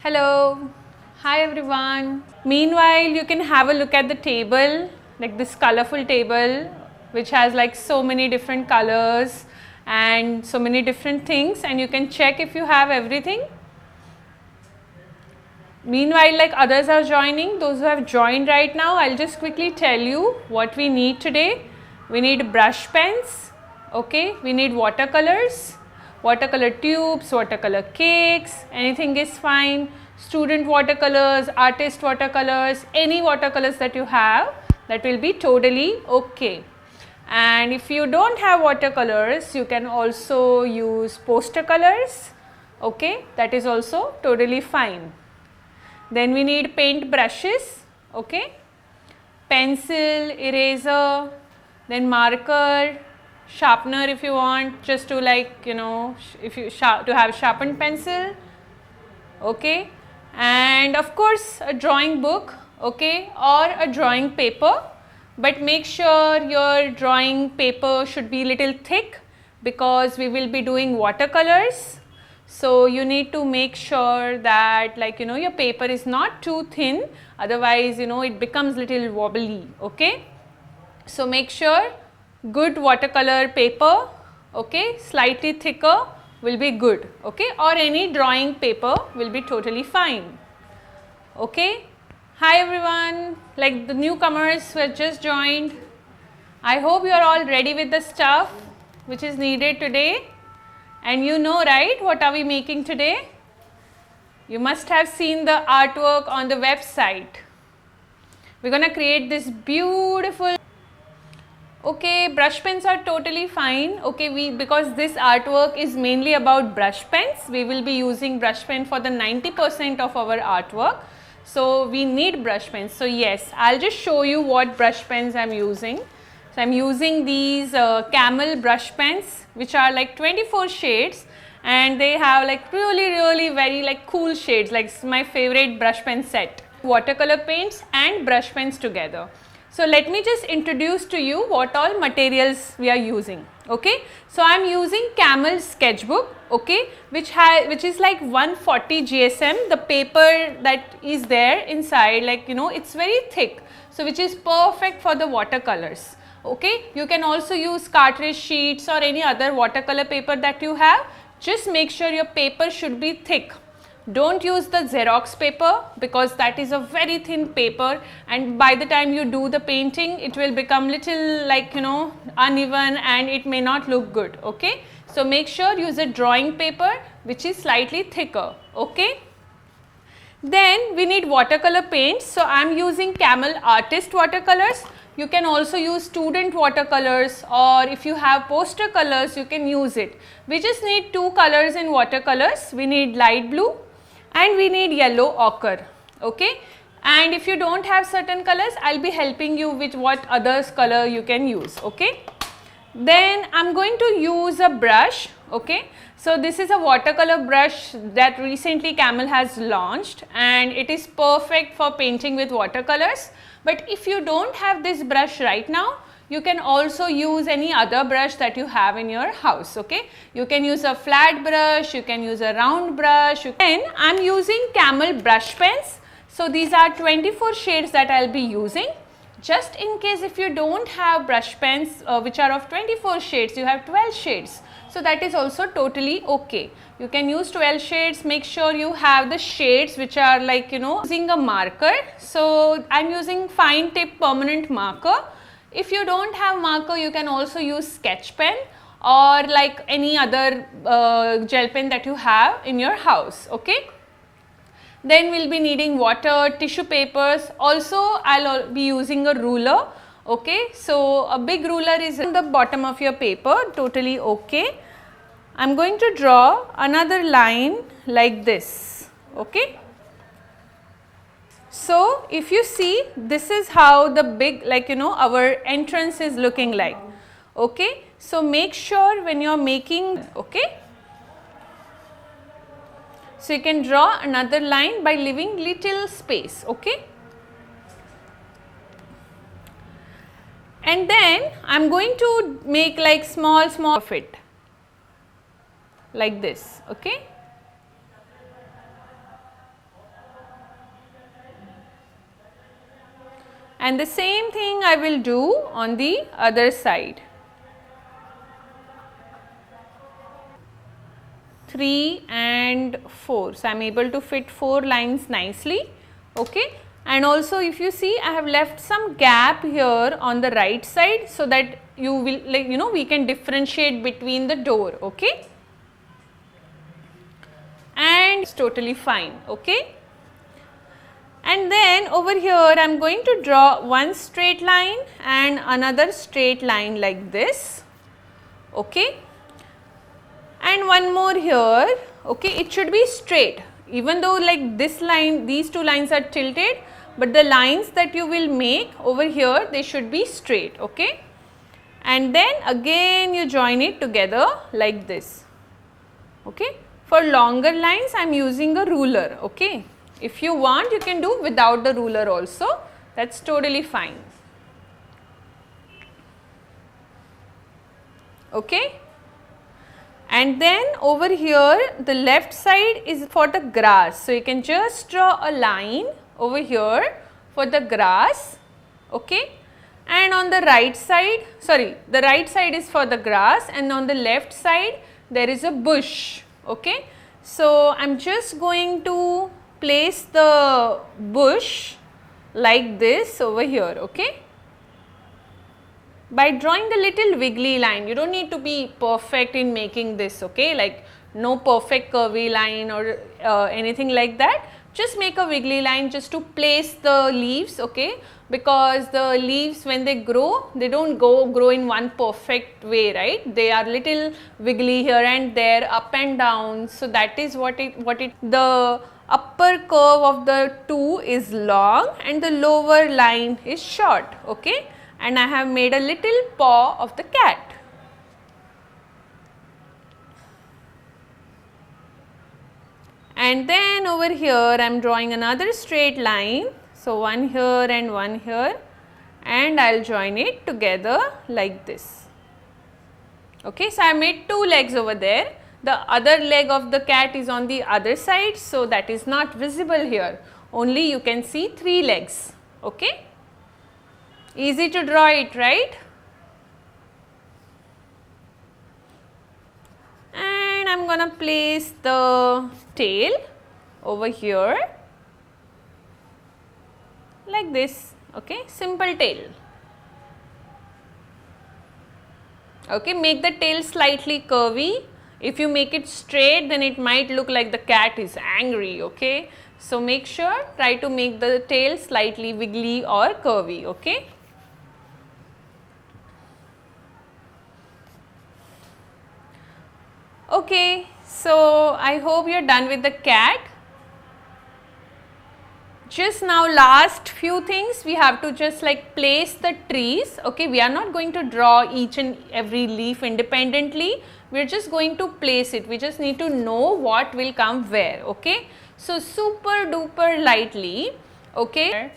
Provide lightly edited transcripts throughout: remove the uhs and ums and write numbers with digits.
Hello, hi everyone. Meanwhile, you can have a look at the table, like this colorful table which has like so many different colors and so many different things, and you can check if you have everything. Meanwhile, like others are joining, those who have joined right now, I'll just quickly tell you what we need today. We need brush pens, okay, we need watercolors, watercolor tubes, watercolor cakes, anything is fine, student watercolors, artist watercolors, any watercolors that you have, that will be totally okay. And if you don't have watercolors, you can also use poster colors, okay, that is also totally fine. Then we need paint brushes, okay, pencil, eraser, then marker, sharpener if you want, just to if you to have sharpened pencil, okay, and of course a drawing book, okay, or a drawing paper, but make sure your drawing paper should be little thick because we will be doing watercolors. So you need to make sure that your paper is not too thin, otherwise it becomes little wobbly, okay. So make sure good watercolor paper, okay, slightly thicker will be good, okay, or any drawing paper will be totally fine, okay. Hi everyone, like the newcomers who have just joined, I hope you are all ready with the stuff which is needed today. And you know, right, what are we making today? You must have seen the artwork on the website. We're going to create this beautiful, okay, brush pens are totally fine, okay, because this artwork is mainly about brush pens, we will be using brush pen for the 90% of our artwork. So we need brush pens. So yes, I'll just show you what brush pens I'm using. So I'm using these Camel Brush Pens, which are like 24 shades, and they have like really very like cool shades, like my favorite brush pen set. Watercolor paints and brush pens together. So let me just introduce to you what all materials we are using, okay. So I'm using Camel sketchbook, okay, which is like 140 GSM. The paper that is there inside, it's very thick, so which is perfect for the watercolors. Okay, you can also use cartridge sheets or any other watercolor paper that you have. Just make sure your paper should be thick. Don't use the Xerox paper because that is a very thin paper, and by the time you do the painting it will become little uneven and it may not look good, okay. So make sure use a drawing paper which is slightly thicker, okay. Then we need watercolor paints. So I am using Camel Artist Watercolours. You can also use student watercolors, or if you have poster colors you can use it. We just need two colors in watercolors. We need light blue and we need yellow ochre, okay. And if you don't have certain colors, I'll be helping you with what others color you can use, okay. Then I'm going to use a brush, okay. So this is a watercolor brush that recently Camel has launched, and it is perfect for painting with watercolors. But if you don't have this brush right now, you can also use any other brush that you have in your house, okay. You can use a flat brush, you can use a round brush. Then I'm using Camel Brush Pens. So these are 24 shades that I'll be using. Just in case if you don't have brush pens which are of 24 shades, you have 12 shades. So that is also totally okay. You can use 12 shades. Make sure you have the shades which are using a marker. So I'm using fine tip permanent marker. If you don't have marker, you can also use sketch pen or like any other gel pen that you have in your house, okay. Then we'll be needing water, tissue papers. Also I'll be using a ruler, okay. So a big ruler is on the bottom of your paper, totally okay. I'm going to draw another line like this, okay. So if you see, this is how the big our entrance is looking like, okay. So make sure when you are making, okay. So you can draw another line by leaving little space, okay. And then I am going to make like small of it like this, okay. and the same thing I will do on the other side. 3 and 4. So, I am able to fit 4 lines nicely. Okay. And also if you see, I have left some gap here on the right side, so that you will, like, you know, we can differentiate between the door. Okay. And it's totally fine. Okay. And then over here I am going to draw one straight line and another straight line like this. Okay. And one more here. Okay, it should be straight, even though like this line, these two lines are tilted, but the lines that you will make over here, they should be straight. Okay. And then again you join it together like this. Okay. For longer lines I am using a ruler. Okay. If you want, you can do without the ruler also, that is totally fine. Okay. And then over here the left side is for the grass. So, you can just draw a line over here for the grass. Okay. And on the right side, sorry, the right side is for the grass, and on the left side there is a bush. Okay. So, I am just going to place the bush like this over here. Okay. By drawing a little wiggly line, you do not need to be perfect in making this. Okay. Like no perfect curvy line or anything like that. Just make a wiggly line just to place the leaves. Okay. Because the leaves, when they grow, they do not grow in one perfect way, right. They are little wiggly here and there, up and down. So, that is the upper curve of the two is long and the lower line is short. Okay. And I have made a little paw of the cat. And then over here I am drawing another straight line. So, one here and one here, and I will join it together like this. Okay. So, I made 2 legs over there. The other leg of the cat is on the other side. So, that is not visible here. Only you can see 3 legs. Okay. Easy to draw it, right? And I am going to place the tail over here like this. Okay, simple tail. Okay, make the tail slightly curvy. If you make it straight, then it might look like the cat is angry. Okay, so make sure, try to make the tail slightly wiggly or curvy. Okay. Okay, so I hope you are done with the cat. Just now, last few things we have to just like place the trees. Okay, we are not going to draw each and every leaf independently. We are just going to place it. We just need to know what will come where. Okay, so super duper lightly. Okay,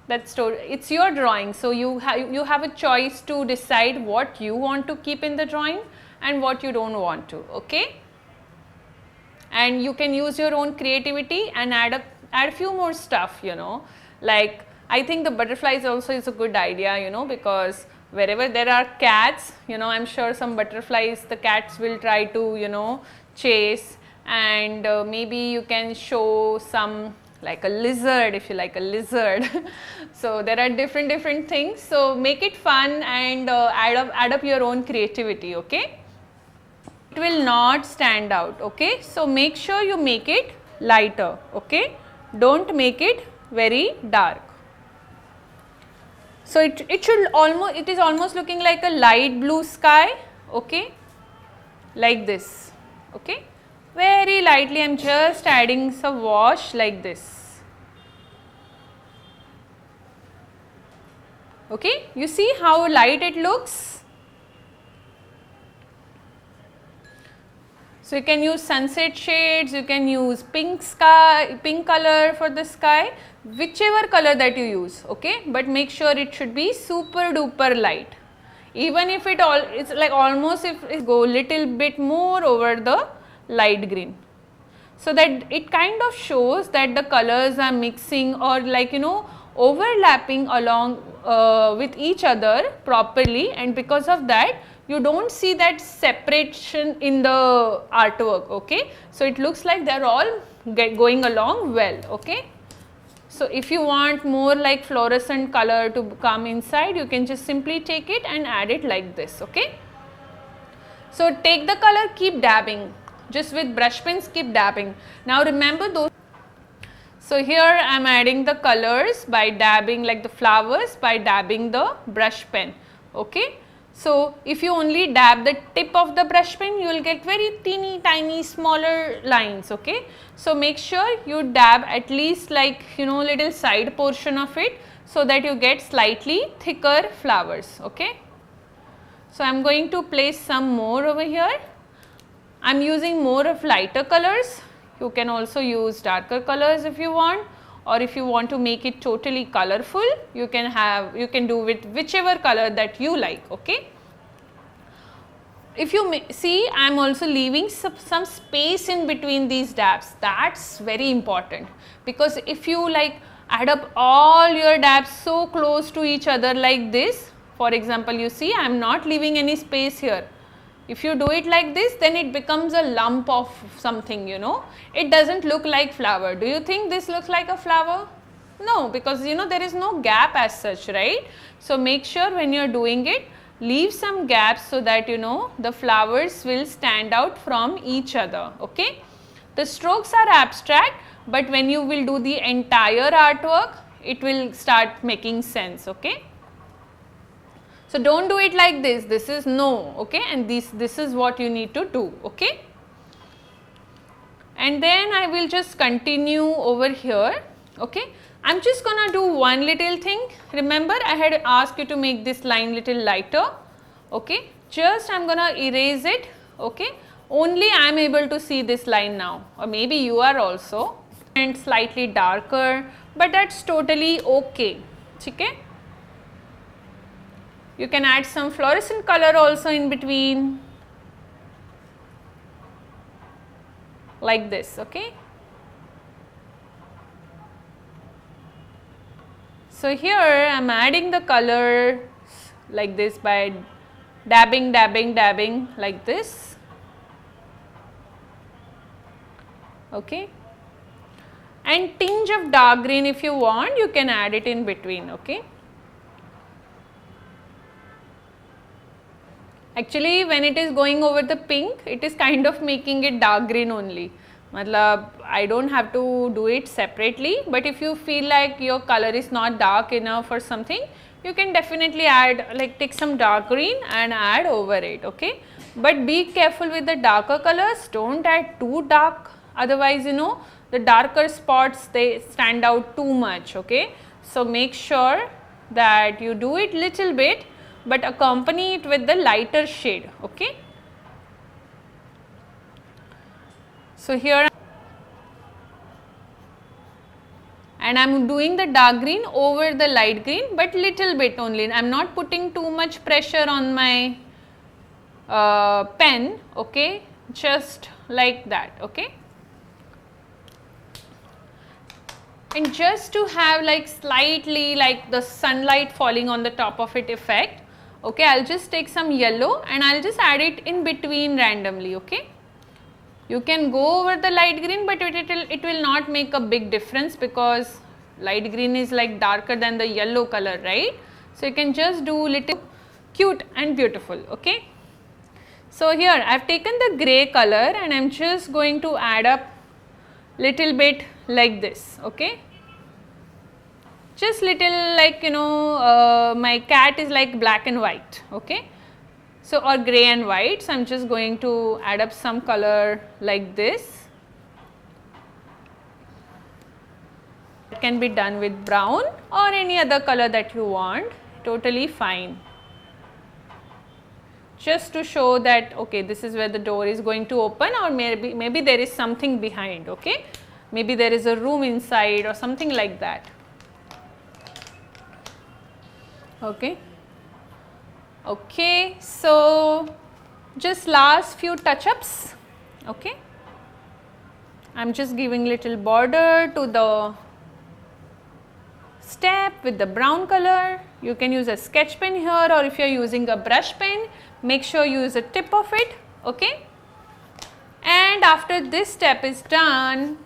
it's your drawing. So you have a choice to decide what you want to keep in the drawing and what you don't want to. Okay, and you can use your own creativity and add a few more stuff, you know, like I think the butterflies also is a good idea, you know, because wherever there are cats, you know, I am sure some butterflies the cats will try to, you know, chase, and maybe you can show some like a lizard if you like a lizard. So there are different things. So make it fun and add up your own creativity. Okay. It will not stand out. Okay. So make sure you make it lighter. Okay. Don't make it very dark. So it is almost looking like a light blue sky. Okay. Like this. Okay. Very lightly I am just adding some wash like this. Okay. You see how light it looks. So you can use sunset shades, you can use pink color for the sky, whichever color that you use. Okay. But make sure it should be super duper light. Even if it's like almost if it go little bit more over the light green, so that it kind of shows that the colors are mixing, or like, you know, overlapping along with each other properly, and because of that you don't see that separation in the artwork. Okay, so it looks like they are all going along well. Okay, so if you want more like fluorescent color to come inside, you can just simply take it and add it like this. Okay, so take the color, keep dabbing, just with brush pens, keep dabbing. Now remember those. So here I am adding the colors by dabbing, like the flowers, by dabbing the brush pen. Okay, so if you only dab the tip of the brush pen, you will get very teeny tiny smaller lines. Okay, so make sure you dab at least like little side portion of it, so that you get slightly thicker flowers. Okay, so I am going to place some more over here. I am using more of lighter colors. You can also use darker colors if you want, or if you want to make it totally colorful, you can do with whichever color that you like. Okay, if you see, I am also leaving some space in between these dabs. That's very important, because if you like add up all your dabs so close to each other like this, for example, you see I am not leaving any space here. If you do it like this, then it becomes a lump of something, it does not look like flower. Do you think this looks like a flower? No, because there is no gap as such, right? So make sure when you are doing it, leave some gaps so that the flowers will stand out from each other. Okay, the strokes are abstract, but when you will do the entire artwork, it will start making sense. Okay, so don't do it like this. This is no. Okay, and this is what you need to do. Okay, and then I will just continue over here. Okay, I am just gonna do one little thing. Remember, I had asked you to make this line little lighter. Okay, just I am gonna erase it. Okay, only I am able to see this line now, or maybe you are also, and slightly darker, but that's totally okay. Okay, you can add some fluorescent color also in between, like this. Okay, so here I am adding the color like this by dabbing like this. Okay, and tinge of dark green, if you want, you can add it in between. Okay, actually when it is going over the pink, it is kind of making it dark green only. Matlab, I don't have to do it separately, but if you feel like your color is not dark enough or something, you can definitely add, like take some dark green and add over it. Okay, but be careful with the darker colors, don't add too dark, otherwise the darker spots, they stand out too much. Okay, so make sure that you do it little bit, but accompany it with the lighter shade. Okay, so here, and I am doing the dark green over the light green, but little bit only. I am not putting too much pressure on my pen. Okay, just like that. Okay, and just to have like slightly like the sunlight falling on the top of it effect. Okay, I will just take some yellow and I will just add it in between randomly. Okay, you can go over the light green, but it will not make a big difference, because light green is like darker than the yellow color, right? So you can just do little cute and beautiful. Okay, so here I have taken the grey color and I am just going to add up little bit like this. Okay, just little like my cat is like black and white. Okay, so or grey and white, so I am just going to add up some color like this. It can be done with brown or any other color that you want, totally fine. Just to show that okay, this is where the door is going to open, or maybe there is something behind. Okay, maybe there is a room inside or something like that. Okay. Okay, so just last few touch-ups. Okay, I am just giving little border to the step with the brown color. You can use a sketch pen here, or if you are using a brush pen, make sure you use a tip of it, okay. And after this step is done,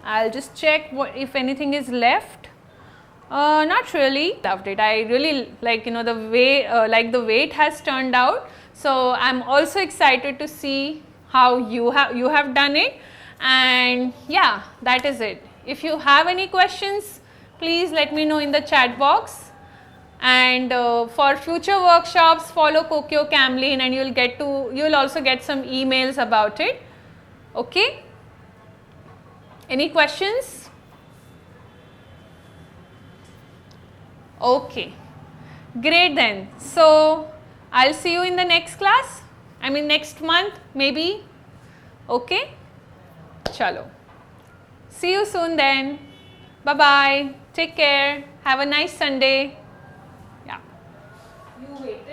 I'll just check if anything is left. Not really. Loved it. I really like, you know, the way it has turned out. So I'm also excited to see how you have done it. And yeah, that is it. If you have any questions, please let me know in the chat box. And for future workshops, follow Kokuyo Camlin, and you'll also get some emails about it. Okay. Any questions? Okay, great then. So I'll see you in the next class. I mean next month maybe. Okay. Chalo. See you soon then. Bye bye. Take care. Have a nice Sunday. Yeah. You waited.